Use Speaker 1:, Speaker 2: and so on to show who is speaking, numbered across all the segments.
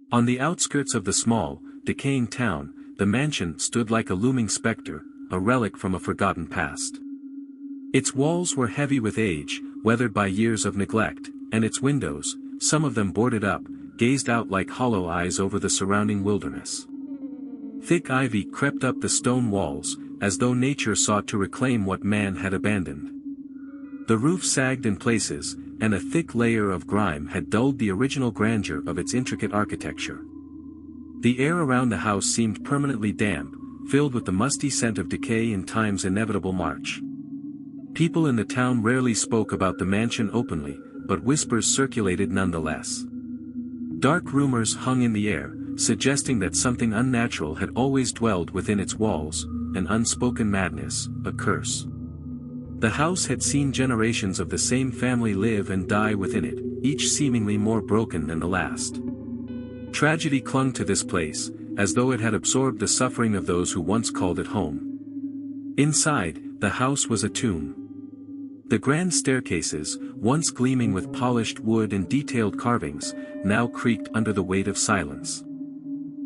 Speaker 1: On the outskirts of the small, decaying town, the mansion stood like a looming specter, a relic from a forgotten past. Its walls were heavy with age, weathered by years of neglect, and its windows, some of them boarded up, gazed out like hollow eyes over the surrounding wilderness. Thick ivy crept up the stone walls, as though nature sought to reclaim what man had abandoned. The roof sagged in places, and a thick layer of grime had dulled the original grandeur of its intricate architecture. The air around the house seemed permanently damp, filled with the musty scent of decay and time's inevitable march. People in the town rarely spoke about the mansion openly, but whispers circulated nonetheless. Dark rumors hung in the air, suggesting that something unnatural had always dwelled within its walls, an unspoken madness, a curse. The house had seen generations of the same family live and die within it, each seemingly more broken than the last. Tragedy clung to this place, as though it had absorbed the suffering of those who once called it home. Inside, the house was a tomb. The grand staircases, once gleaming with polished wood and detailed carvings, now creaked under the weight of silence.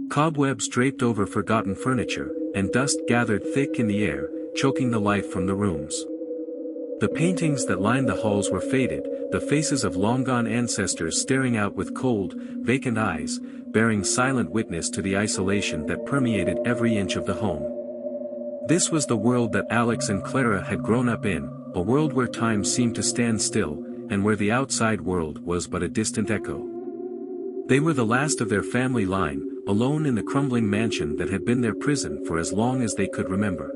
Speaker 1: Cobwebs draped over forgotten furniture, and dust gathered thick in the air, choking the life from the rooms. The paintings that lined the halls were faded, the faces of long-gone ancestors staring out with cold, vacant eyes, bearing silent witness to the isolation that permeated every inch of the home. This was the world that Alex and Clara had grown up in, a world where time seemed to stand still, and where the outside world was but a distant echo. They were the last of their family line, alone in the crumbling mansion that had been their prison for as long as they could remember.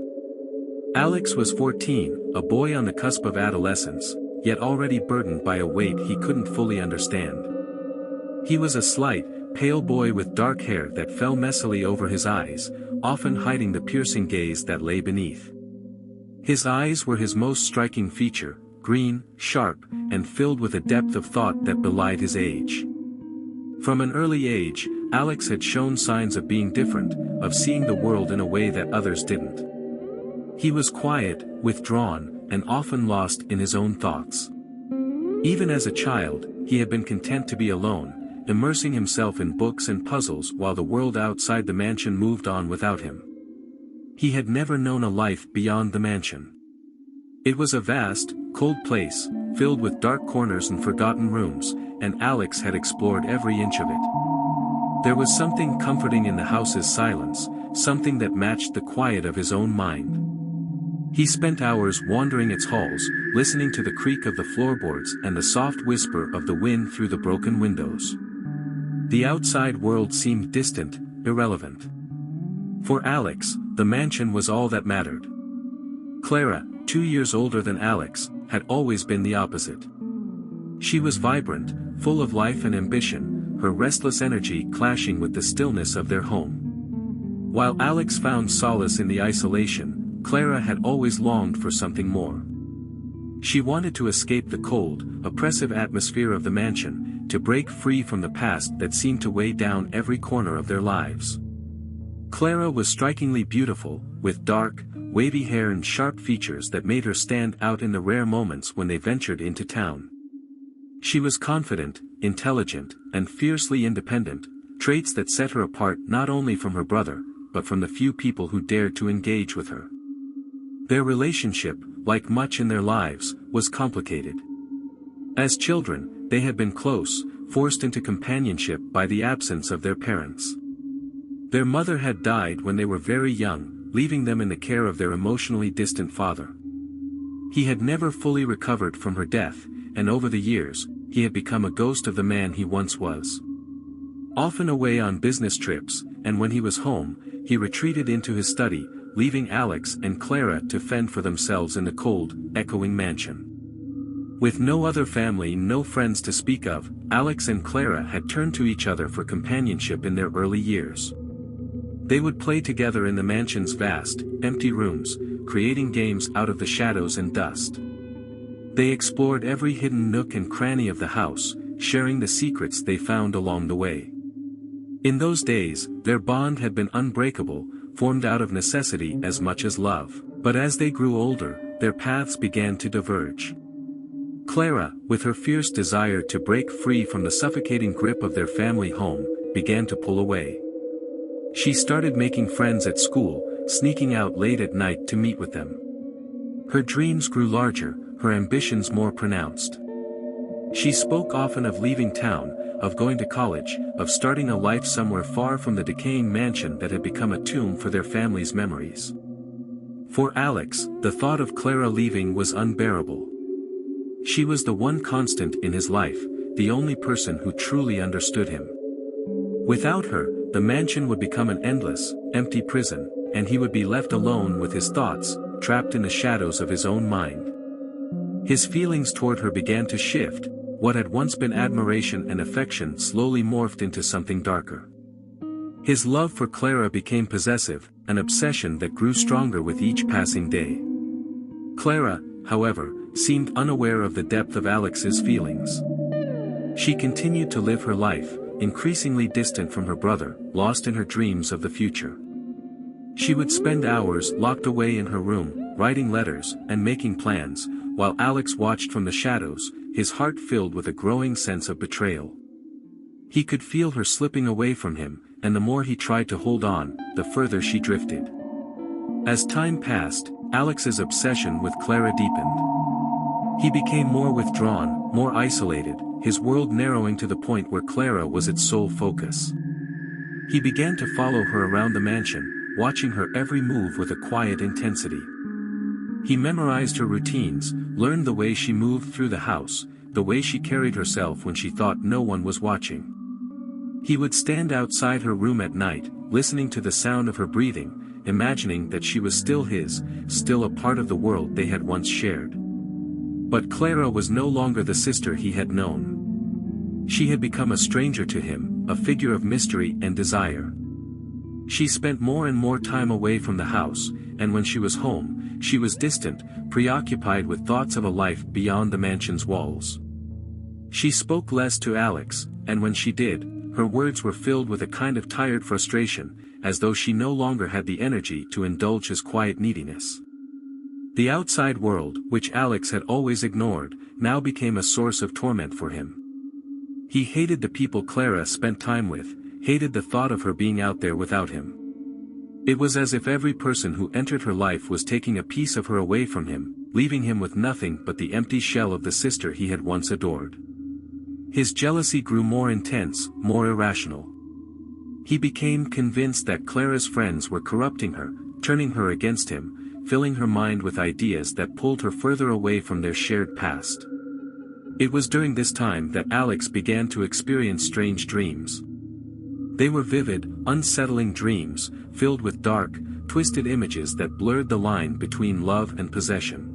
Speaker 1: Alex was 14, a boy on the cusp of adolescence, yet already burdened by a weight he couldn't fully understand. He was a slight, pale boy with dark hair that fell messily over his eyes, often hiding the piercing gaze that lay beneath. His eyes were his most striking feature, green, sharp, and filled with a depth of thought that belied his age. From an early age, Alex had shown signs of being different, of seeing the world in a way that others didn't. He was quiet, withdrawn, and often lost in his own thoughts. Even as a child, he had been content to be alone, immersing himself in books and puzzles while the world outside the mansion moved on without him. He had never known a life beyond the mansion. It was a vast, cold place, filled with dark corners and forgotten rooms, and Alex had explored every inch of it. There was something comforting in the house's silence, something that matched the quiet of his own mind. He spent hours wandering its halls, listening to the creak of the floorboards and the soft whisper of the wind through the broken windows. The outside world seemed distant, irrelevant. For Alex, the mansion was all that mattered. Clara, 2 years older than Alex, had always been the opposite. She was vibrant, full of life and ambition, her restless energy clashing with the stillness of their home. While Alex found solace in the isolation, Clara had always longed for something more. She wanted to escape the cold, oppressive atmosphere of the mansion, to break free from the past that seemed to weigh down every corner of their lives. Clara was strikingly beautiful, with dark, wavy hair and sharp features that made her stand out in the rare moments when they ventured into town. She was confident, intelligent, and fiercely independent, traits that set her apart not only from her brother, but from the few people who dared to engage with her. Their relationship, like much in their lives, was complicated. As children, they had been close, forced into companionship by the absence of their parents. Their mother had died when they were very young, leaving them in the care of their emotionally distant father. He had never fully recovered from her death, and over the years, he had become a ghost of the man he once was. Often away on business trips, and when he was home, he retreated into his study, leaving Alex and Clara to fend for themselves in the cold, echoing mansion. With no other family, no friends to speak of, Alex and Clara had turned to each other for companionship in their early years. They would play together in the mansion's vast, empty rooms, creating games out of the shadows and dust. They explored every hidden nook and cranny of the house, sharing the secrets they found along the way. In those days, their bond had been unbreakable, formed out of necessity as much as love. But as they grew older, their paths began to diverge. Clara, with her fierce desire to break free from the suffocating grip of their family home, began to pull away. She started making friends at school, sneaking out late at night to meet with them. Her dreams grew larger, her ambitions more pronounced. She spoke often of leaving town, of going to college, of starting a life somewhere far from the decaying mansion that had become a tomb for their family's memories. For Alex, the thought of Clara leaving was unbearable. She was the one constant in his life, the only person who truly understood him. Without her, the mansion would become an endless, empty prison, and he would be left alone with his thoughts, trapped in the shadows of his own mind. His feelings toward her began to shift. What had once been admiration and affection slowly morphed into something darker. His love for Clara became possessive, an obsession that grew stronger with each passing day. Clara, however, seemed unaware of the depth of Alex's feelings. She continued to live her life, increasingly distant from her brother, lost in her dreams of the future. She would spend hours locked away in her room, writing letters and making plans, while Alex watched from the shadows, his heart filled with a growing sense of betrayal. He could feel her slipping away from him, and the more he tried to hold on, the further she drifted. As time passed, Alex's obsession with Clara deepened. He became more withdrawn, more isolated, his world narrowing to the point where Clara was its sole focus. He began to follow her around the mansion, watching her every move with a quiet intensity. He memorized her routines, learned the way she moved through the house, the way she carried herself when she thought no one was watching. He would stand outside her room at night, listening to the sound of her breathing, imagining that she was still his, still a part of the world they had once shared. But Clara was no longer the sister he had known. She had become a stranger to him, a figure of mystery and desire. She spent more and more time away from the house, and when she was home, she was distant, preoccupied with thoughts of a life beyond the mansion's walls. She spoke less to Alex, and when she did, her words were filled with a kind of tired frustration, as though she no longer had the energy to indulge his quiet neediness. The outside world, which Alex had always ignored, now became a source of torment for him. He hated the people Clara spent time with, hated the thought of her being out there without him. It was as if every person who entered her life was taking a piece of her away from him, leaving him with nothing but the empty shell of the sister he had once adored. His jealousy grew more intense, more irrational. He became convinced that Clara's friends were corrupting her, turning her against him, filling her mind with ideas that pulled her further away from their shared past. It was during this time that Alex began to experience strange dreams. They were vivid, unsettling dreams, filled with dark, twisted images that blurred the line between love and possession.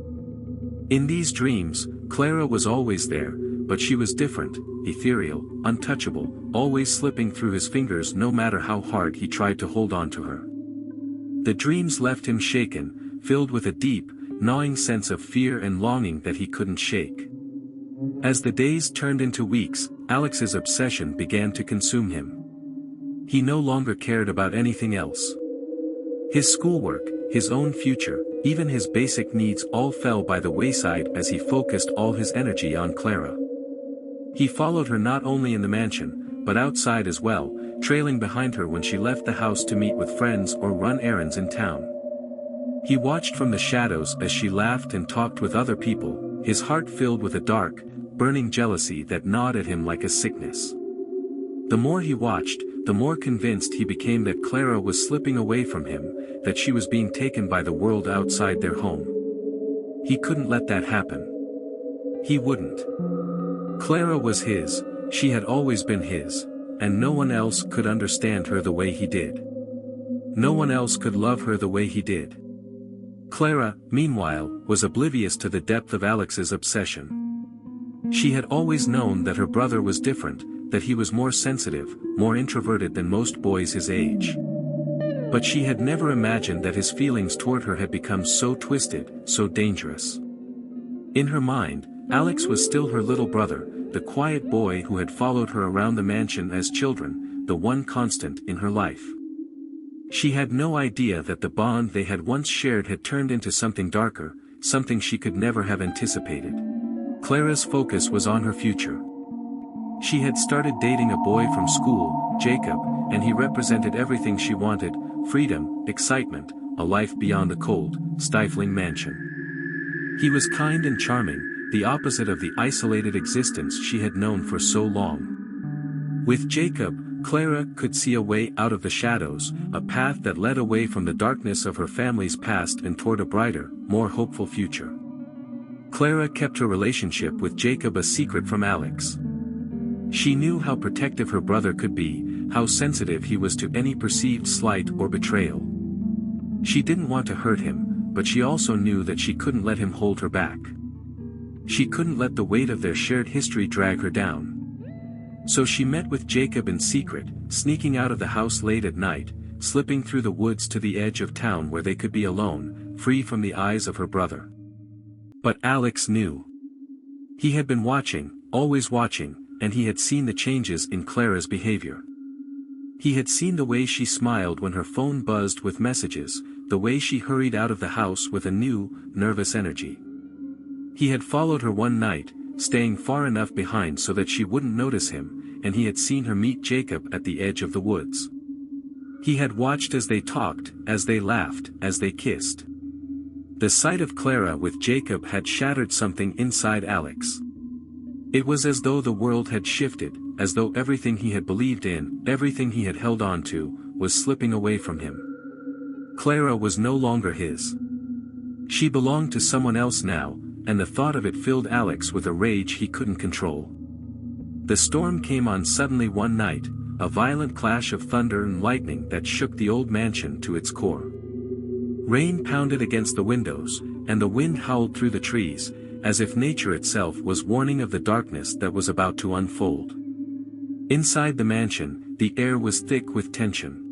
Speaker 1: In these dreams, Clara was always there, but she was different, ethereal, untouchable, always slipping through his fingers no matter how hard he tried to hold on to her. The dreams left him shaken, filled with a deep, gnawing sense of fear and longing that he couldn't shake. As the days turned into weeks, Alex's obsession began to consume him. He no longer cared about anything else. His schoolwork, his own future, even his basic needs all fell by the wayside as he focused all his energy on Clara. He followed her not only in the mansion, but outside as well, trailing behind her when she left the house to meet with friends or run errands in town. He watched from the shadows as she laughed and talked with other people, his heart filled with a dark, burning jealousy that gnawed at him like a sickness. The more he watched, the more convinced he became that Clara was slipping away from him, that she was being taken by the world outside their home. He couldn't let that happen. He wouldn't. Clara was his, she had always been his, and no one else could understand her the way he did. No one else could love her the way he did. Clara, meanwhile, was oblivious to the depth of Alex's obsession. She had always known that her brother was different, that he was more sensitive, more introverted than most boys his age. But she had never imagined that his feelings toward her had become so twisted, so dangerous. In her mind, Alex was still her little brother, the quiet boy who had followed her around the mansion as children, the one constant in her life. She had no idea that the bond they had once shared had turned into something darker, something she could never have anticipated. Clara's focus was on her future. She had started dating a boy from school, Jacob, and he represented everything she wanted: freedom, excitement, a life beyond the cold, stifling mansion. He was kind and charming, the opposite of the isolated existence she had known for so long. With Jacob, Clara could see a way out of the shadows, a path that led away from the darkness of her family's past and toward a brighter, more hopeful future. Clara kept her relationship with Jacob a secret from Alex. She knew how protective her brother could be, how sensitive he was to any perceived slight or betrayal. She didn't want to hurt him, but she also knew that she couldn't let him hold her back. She couldn't let the weight of their shared history drag her down. So she met with Jacob in secret, sneaking out of the house late at night, slipping through the woods to the edge of town where they could be alone, free from the eyes of her brother. But Alex knew. He had been watching, always watching, and he had seen the changes in Clara's behavior. He had seen the way she smiled when her phone buzzed with messages, the way she hurried out of the house with a new, nervous energy. He had followed her one night, staying far enough behind so that she wouldn't notice him, and he had seen her meet Jacob at the edge of the woods. He had watched as they talked, as they laughed, as they kissed. The sight of Clara with Jacob had shattered something inside Alex. It was as though the world had shifted, as though everything he had believed in, everything he had held on to, was slipping away from him. Clara was no longer his. She belonged to someone else now, and the thought of it filled Alex with a rage he couldn't control. The storm came on suddenly one night, a violent clash of thunder and lightning that shook the old mansion to its core. Rain pounded against the windows, and the wind howled through the trees, as if nature itself was warning of the darkness that was about to unfold. Inside the mansion, the air was thick with tension.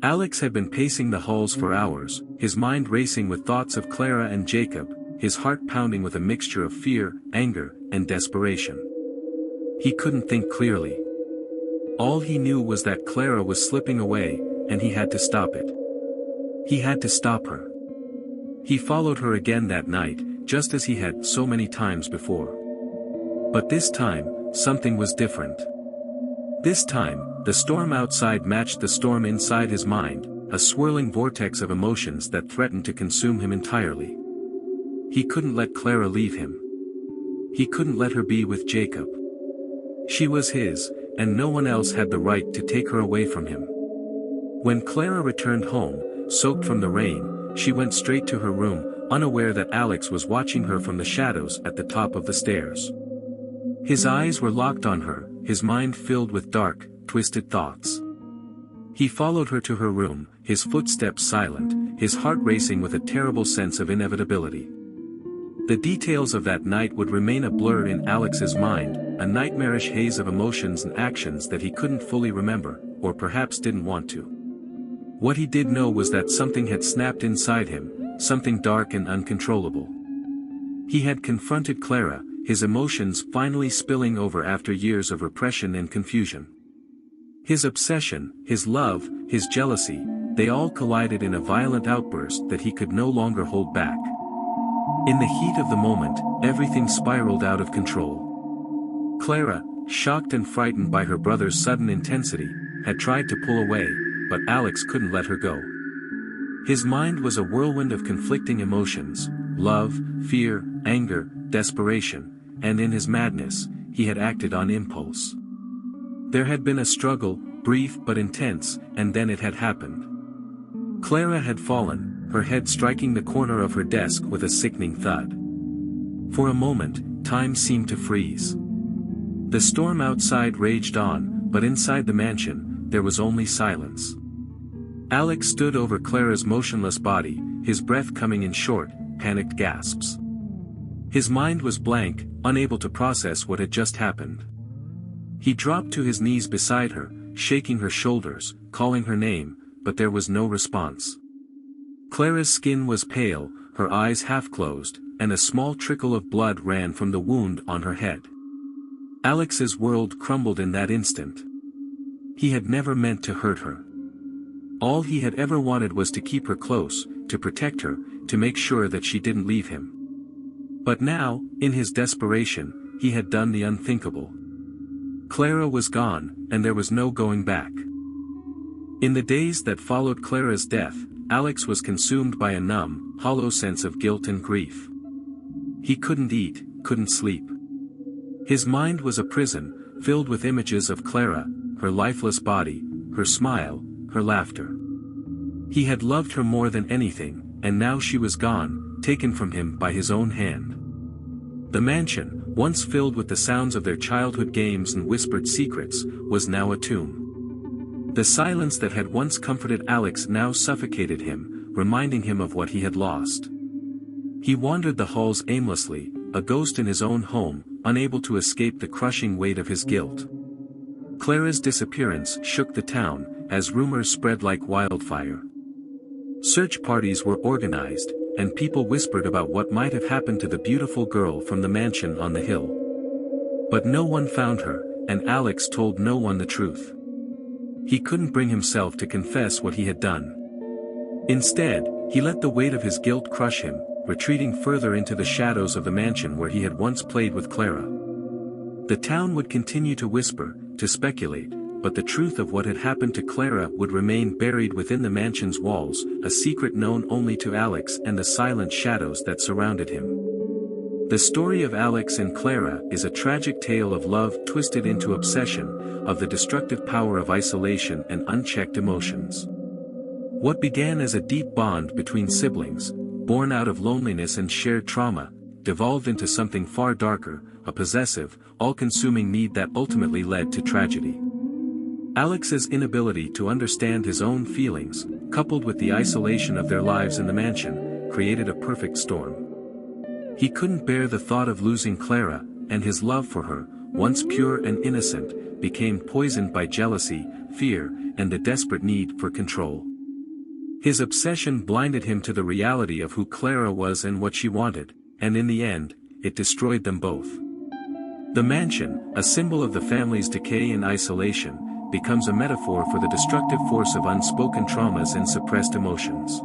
Speaker 1: Alex had been pacing the halls for hours, his mind racing with thoughts of Clara and Jacob, his heart pounding with a mixture of fear, anger, and desperation. He couldn't think clearly. All he knew was that Clara was slipping away, and he had to stop it. He had to stop her. He followed her again that night, just as he had so many times before. But this time, something was different. This time, the storm outside matched the storm inside his mind, a swirling vortex of emotions that threatened to consume him entirely. He couldn't let Clara leave him. He couldn't let her be with Jacob. She was his, and no one else had the right to take her away from him. When Clara returned home, soaked from the rain, she went straight to her room, unaware that Alex was watching her from the shadows at the top of the stairs. His eyes were locked on her, his mind filled with dark, twisted thoughts. He followed her to her room, his footsteps silent, his heart racing with a terrible sense of inevitability. The details of that night would remain a blur in Alex's mind, a nightmarish haze of emotions and actions that he couldn't fully remember, or perhaps didn't want to. What he did know was that something had snapped inside him, something dark and uncontrollable. He had confronted Clara, his emotions finally spilling over after years of repression and confusion. His obsession, his love, his jealousy, they all collided in a violent outburst that he could no longer hold back. In the heat of the moment, everything spiraled out of control. Clara, shocked and frightened by her brother's sudden intensity, had tried to pull away, but Alex couldn't let her go. His mind was a whirlwind of conflicting emotions: love, fear, anger, desperation, and in his madness, he had acted on impulse. There had been a struggle, brief but intense, and then it had happened. Clara had fallen, her head striking the corner of her desk with a sickening thud. For a moment, time seemed to freeze. The storm outside raged on, but inside the mansion, there was only silence. Alex stood over Clara's motionless body, his breath coming in short, panicked gasps. His mind was blank, unable to process what had just happened. He dropped to his knees beside her, shaking her shoulders, calling her name, but there was no response. Clara's skin was pale, her eyes half closed, and a small trickle of blood ran from the wound on her head. Alex's world crumbled in that instant. He had never meant to hurt her. All he had ever wanted was to keep her close, to protect her, to make sure that she didn't leave him. But now, in his desperation, he had done the unthinkable. Clara was gone, and there was no going back. In the days that followed Clara's death, Alex was consumed by a numb, hollow sense of guilt and grief. He couldn't eat, couldn't sleep. His mind was a prison, filled with images of Clara, her lifeless body, her smile, her laughter. He had loved her more than anything, and now she was gone, taken from him by his own hand. The mansion, once filled with the sounds of their childhood games and whispered secrets, was now a tomb. The silence that had once comforted Alex now suffocated him, reminding him of what he had lost. He wandered the halls aimlessly, a ghost in his own home, unable to escape the crushing weight of his guilt. Clara's disappearance shook the town, as rumors spread like wildfire. Search parties were organized, and people whispered about what might have happened to the beautiful girl from the mansion on the hill. But no one found her, and Alex told no one the truth. He couldn't bring himself to confess what he had done. Instead, he let the weight of his guilt crush him, retreating further into the shadows of the mansion where he had once played with Clara. The town would continue to whisper, to speculate, but the truth of what had happened to Clara would remain buried within the mansion's walls, a secret known only to Alex and the silent shadows that surrounded him. The story of Alex and Clara is a tragic tale of love twisted into obsession, of the destructive power of isolation and unchecked emotions. What began as a deep bond between siblings, born out of loneliness and shared trauma, devolved into something far darker, a possessive, all-consuming need that ultimately led to tragedy. Alex's inability to understand his own feelings, coupled with the isolation of their lives in the mansion, created a perfect storm. He couldn't bear the thought of losing Clara, and his love for her, once pure and innocent, became poisoned by jealousy, fear, and the desperate need for control. His obsession blinded him to the reality of who Clara was and what she wanted, and in the end, it destroyed them both. The mansion, a symbol of the family's decay and isolation, becomes a metaphor for the destructive force of unspoken traumas and suppressed emotions.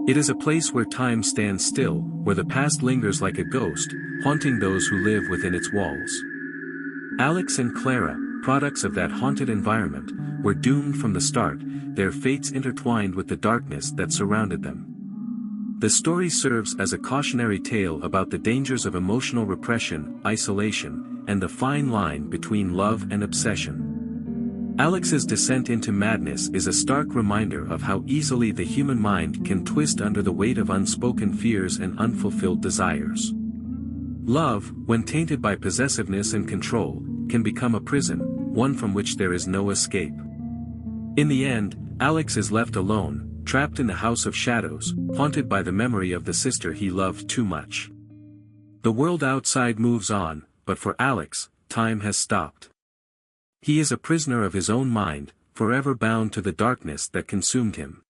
Speaker 1: It is a place where time stands still, where the past lingers like a ghost, haunting those who live within its walls. Alex and Clara, products of that haunted environment, were doomed from the start, their fates intertwined with the darkness that surrounded them. The story serves as a cautionary tale about the dangers of emotional repression, isolation, and the fine line between love and obsession. Alex's descent into madness is a stark reminder of how easily the human mind can twist under the weight of unspoken fears and unfulfilled desires. Love, when tainted by possessiveness and control, can become a prison, one from which there is no escape. In the end, Alex is left alone, trapped in the house of shadows, haunted by the memory of the sister he loved too much. The world outside moves on, but for Alex, time has stopped. He is a prisoner of his own mind, forever bound to the darkness that consumed him.